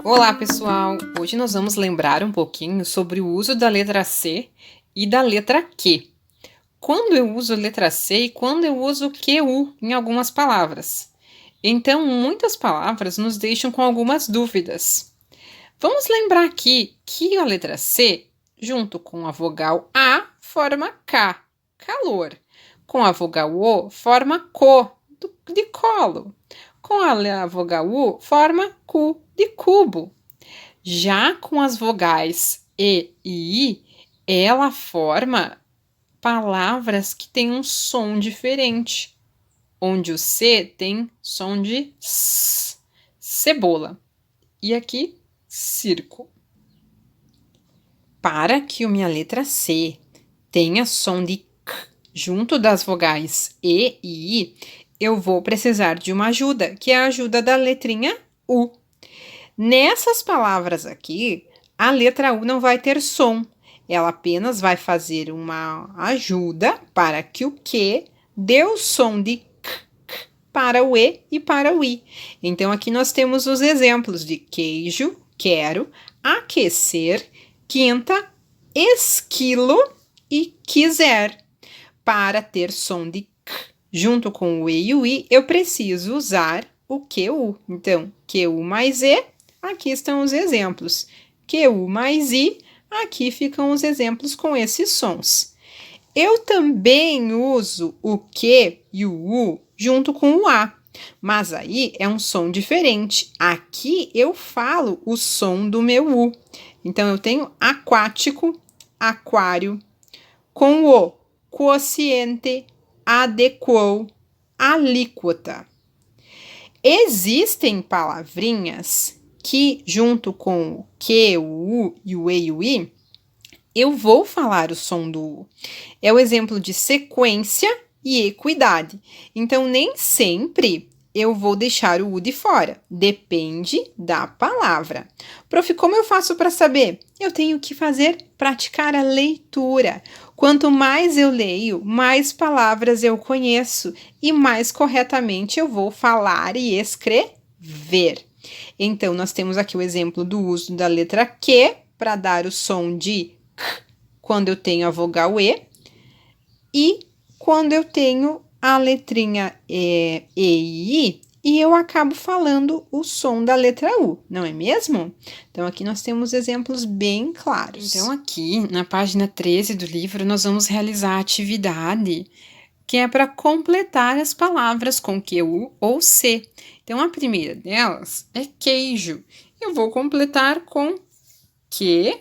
Olá, pessoal! Hoje nós vamos lembrar um pouquinho sobre o uso da letra C e da letra Q. Quando eu uso a letra C e quando eu uso QU em algumas palavras. Então, muitas palavras nos deixam com algumas dúvidas. Vamos lembrar aqui que a letra C, junto com a vogal A, forma K, calor. Com a vogal O, forma CO, de colo. Com a vogal U, forma CU, de cubo. Já com as vogais E e I, ela forma palavras que têm um som diferente, onde o C tem som de S, cebola, e aqui, circo. Para que a minha letra C tenha som de K junto das vogais E e I, eu vou precisar de uma ajuda, que é a ajuda da letrinha U. Nessas palavras aqui, a letra U não vai ter som. Ela apenas vai fazer uma ajuda para que o Q dê o som de K para o E e para o I. Então, aqui nós temos os exemplos de queijo, quero, aquecer, quinta, esquilo e quiser. Para ter som de K junto com o E e o I, eu preciso usar o QU. Então, QU mais E, aqui estão os exemplos. QU mais I, aqui ficam os exemplos com esses sons. Eu também uso o Q e o U junto com o A, mas aí é um som diferente. Aqui eu falo o som do meu U. Então, eu tenho aquático, aquário, com o quociente, adequou, alíquota. Existem palavrinhas que, junto com o Q, o U e o E e o I, eu vou falar o som do U. É o exemplo de sequência e equidade. Então, nem sempre eu vou deixar o U de fora. Depende da palavra. Prof, como eu faço para saber? Eu tenho que praticar a leitura. Quanto mais eu leio, mais palavras eu conheço e mais corretamente eu vou falar e escrever. Então, nós temos aqui o exemplo do uso da letra Q para dar o som de K quando eu tenho a vogal E quando eu tenho a letrinha E e I, e eu acabo falando o som da letra U, não é mesmo? Então, aqui nós temos exemplos bem claros. Então, aqui na página 13 do livro, nós vamos realizar a atividade que é para completar as palavras com QU ou C. Então, a primeira delas é queijo. Eu vou completar com Q,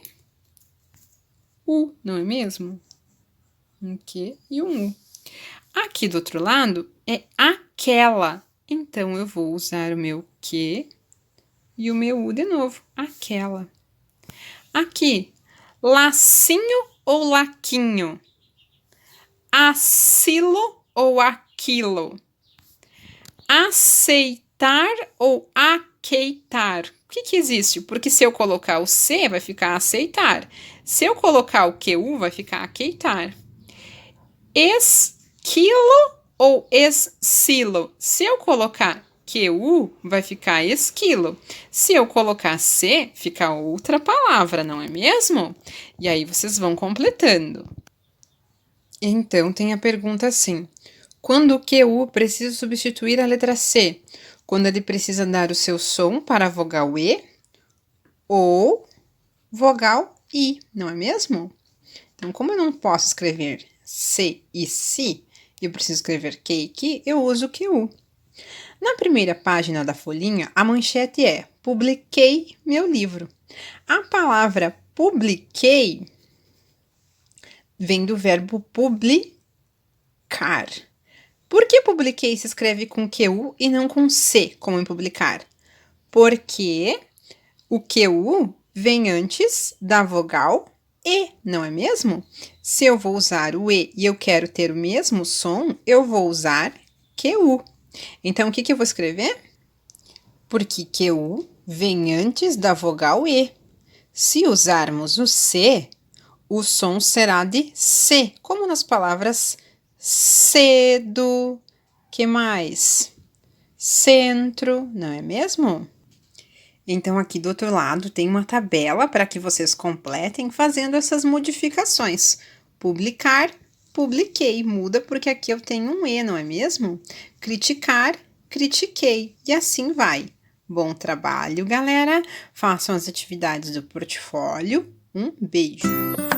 U, não é mesmo? Um Q e um U. Aqui do outro lado é aquela. Então, eu vou usar o meu Q e o meu U de novo. Aquela. Aqui, lacinho ou laquinho? Acilo ou aquilo? Aceitar ou aqueitar? O que existe? Porque se eu colocar o C, vai ficar aceitar. Se eu colocar o QU, vai ficar aqueitar. Esquilo ou escilo? Se eu colocar QU, vai ficar esquilo. Se eu colocar C, fica outra palavra, não é mesmo? E aí vocês vão completando. Então, tem a pergunta assim: quando o QU precisa substituir a letra C? Quando ele precisa dar o seu som para a vogal E ou vogal I, não é mesmo? Então, como eu não posso escrever C e Si, eu preciso escrever Q e Q, eu uso QU. Na primeira página da folhinha, a manchete é: publiquei meu livro. A palavra publiquei vem do verbo publicar. Por que publiquei se escreve com QU e não com C, como em publicar? Porque o QU vem antes da vogal E, não é mesmo? Se eu vou usar o E e eu quero ter o mesmo som, eu vou usar QU. Então, o que eu vou escrever? Porque QU vem antes da vogal E. Se usarmos o C, o som será de C, como nas palavras cedo, que mais? Centro, não é mesmo? Então, aqui do outro lado tem uma tabela para que vocês completem fazendo essas modificações. Publicar, publiquei, muda porque aqui eu tenho um E, não é mesmo? Criticar, critiquei, e assim vai. Bom trabalho, galera! Façam as atividades do portfólio. Um beijo!